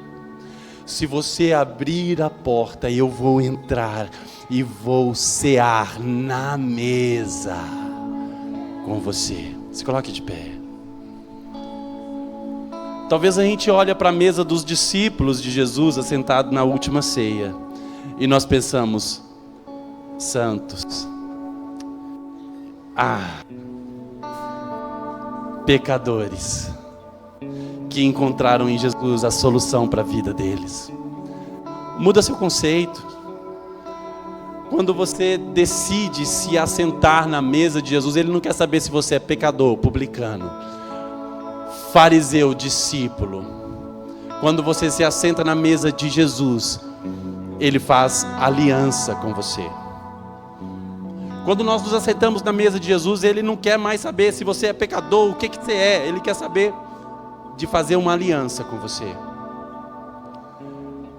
Se você abrir a porta, eu vou entrar e vou cear na mesa com você. Se coloque de pé. Talvez a gente olhe para a mesa dos discípulos de Jesus, assentado na última ceia, e nós pensamos, santos, pecadores, que encontraram em Jesus a solução para a vida deles. Muda seu conceito. Quando você decide se assentar na mesa de Jesus, Ele não quer saber se você é pecador, publicano, fariseu, discípulo. Quando você se assenta na mesa de Jesus, Ele faz aliança com você. Quando nós nos assentamos na mesa de Jesus, Ele não quer mais saber se você é pecador, o que você é. Ele quer saber de fazer uma aliança com você.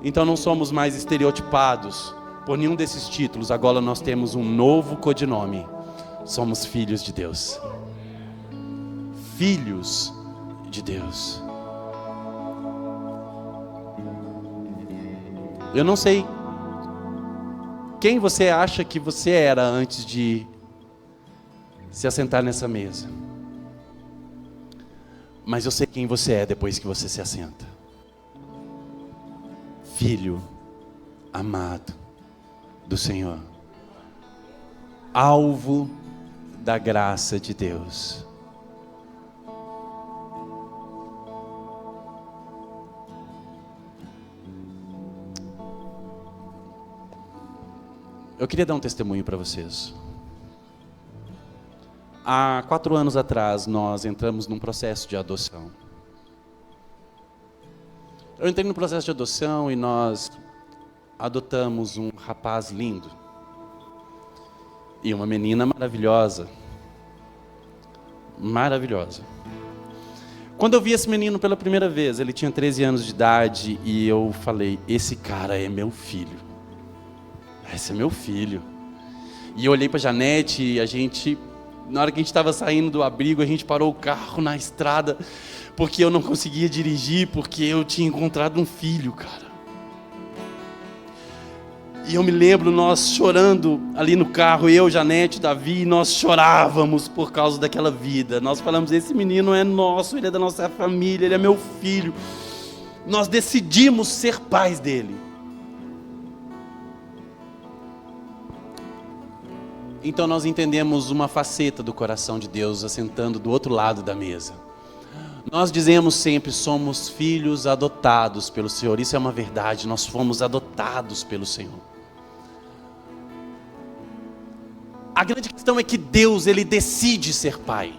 Então não somos mais estereotipados por nenhum desses títulos. Agora nós temos um novo codinome. Somos filhos de Deus. Filhos de Deus. Eu não sei quem você acha que você era antes de se assentar nessa mesa. Mas eu sei quem você é depois que você se assenta. Filho amado do Senhor. Alvo da graça de Deus. Eu queria dar um testemunho para vocês. Há 4 anos atrás, nós entramos num processo de adoção. Eu entrei no processo de adoção e nós adotamos um rapaz lindo. E uma menina maravilhosa. Maravilhosa. Quando eu vi esse menino pela primeira vez, ele tinha 13 anos de idade e eu falei, esse cara é meu filho. Esse é meu filho. E eu olhei para a Janete e a gente, na hora que a gente estava saindo do abrigo, a gente parou o carro na estrada, porque eu não conseguia dirigir, porque eu tinha encontrado um filho, cara. E eu me lembro nós chorando ali no carro, eu, Janete, Davi, nós chorávamos por causa daquela vida. Nós falamos, esse menino é nosso, ele é da nossa família, ele é meu filho. Nós decidimos ser pais dele. Então nós entendemos uma faceta do coração de Deus assentando do outro lado da mesa. Nós dizemos sempre, somos filhos adotados pelo Senhor. Isso é uma verdade, nós fomos adotados pelo Senhor. A grande questão é que Deus, Ele decide ser pai.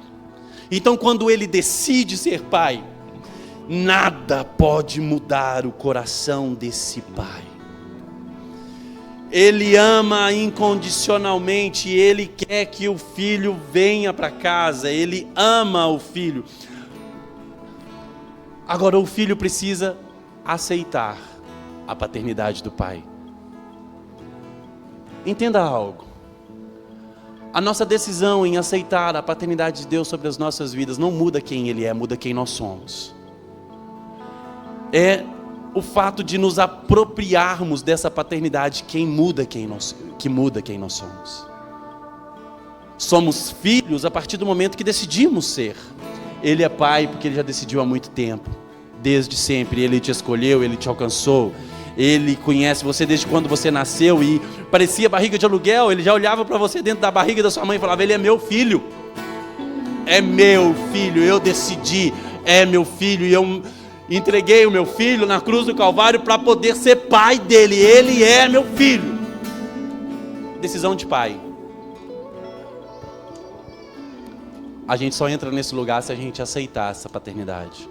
Então quando Ele decide ser pai, nada pode mudar o coração desse pai. Ele ama incondicionalmente, Ele quer que o filho venha para casa, Ele ama o filho. Agora o filho precisa aceitar a paternidade do pai. Entenda algo. A nossa decisão em aceitar a paternidade de Deus sobre as nossas vidas não muda quem Ele é, muda quem nós somos. É o fato de nos apropriarmos dessa paternidade que muda quem nós somos. Somos filhos a partir do momento que decidimos ser. Ele é pai porque Ele já decidiu há muito tempo. Desde sempre Ele te escolheu, Ele te alcançou. Ele conhece você desde quando você nasceu e parecia barriga de aluguel. Ele já olhava para você dentro da barriga da sua mãe e falava, Ele é meu filho. É meu filho, eu decidi, é meu filho. E eu entreguei o meu filho na cruz do Calvário para poder ser pai dele. Ele é meu filho. Decisão de pai. A gente só entra nesse lugar se a gente aceitar essa paternidade.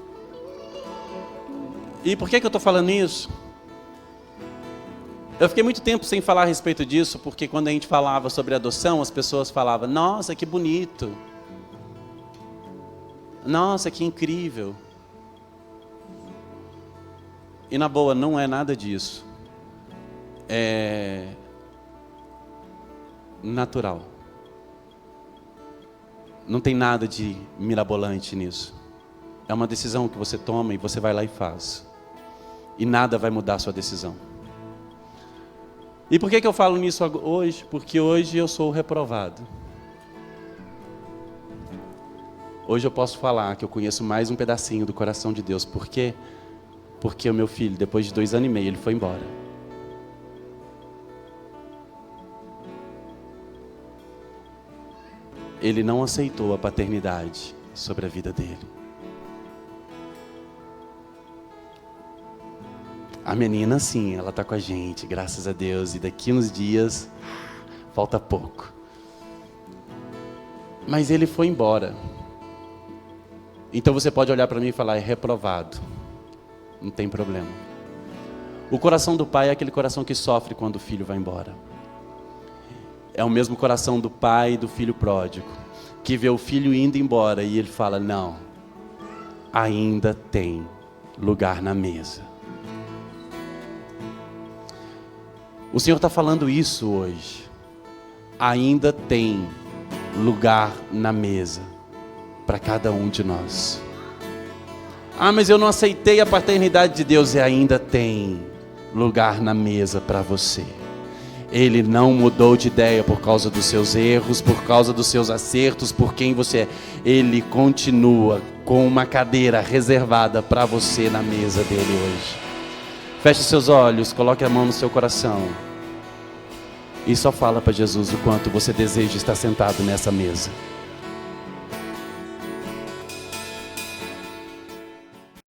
E por que eu estou falando isso? Eu fiquei muito tempo sem falar a respeito disso, porque quando a gente falava sobre adoção, as pessoas falavam, nossa, que bonito. Nossa, que incrível. E na boa, não é nada disso. É natural. Não tem nada de mirabolante nisso. É uma decisão que você toma e você vai lá e faz. E nada vai mudar a sua decisão. E por que eu falo nisso hoje? Porque hoje eu sou reprovado. Hoje eu posso falar que eu conheço mais um pedacinho do coração de Deus. Por quê? Porque o meu filho, depois de 2 anos e meio, ele foi embora. Ele não aceitou a paternidade sobre a vida dele. A menina sim, ela está com a gente, graças a Deus. E daqui uns dias, falta pouco. Mas ele foi embora. Então você pode olhar para mim e falar, é reprovado. Não tem problema. O coração do pai é aquele coração que sofre quando o filho vai embora. É o mesmo coração do pai e do filho pródigo, que vê o filho indo embora e ele fala, não, ainda tem lugar na mesa. O Senhor está falando isso hoje. Ainda tem lugar na mesa para cada um de nós. Ah, mas eu não aceitei a paternidade de Deus. E ainda tem lugar na mesa para você. Ele não mudou de ideia por causa dos seus erros, por causa dos seus acertos, por quem você é. Ele continua com uma cadeira reservada para você na mesa dele hoje. Feche seus olhos, coloque a mão no seu coração e só fala para Jesus o quanto você deseja estar sentado nessa mesa.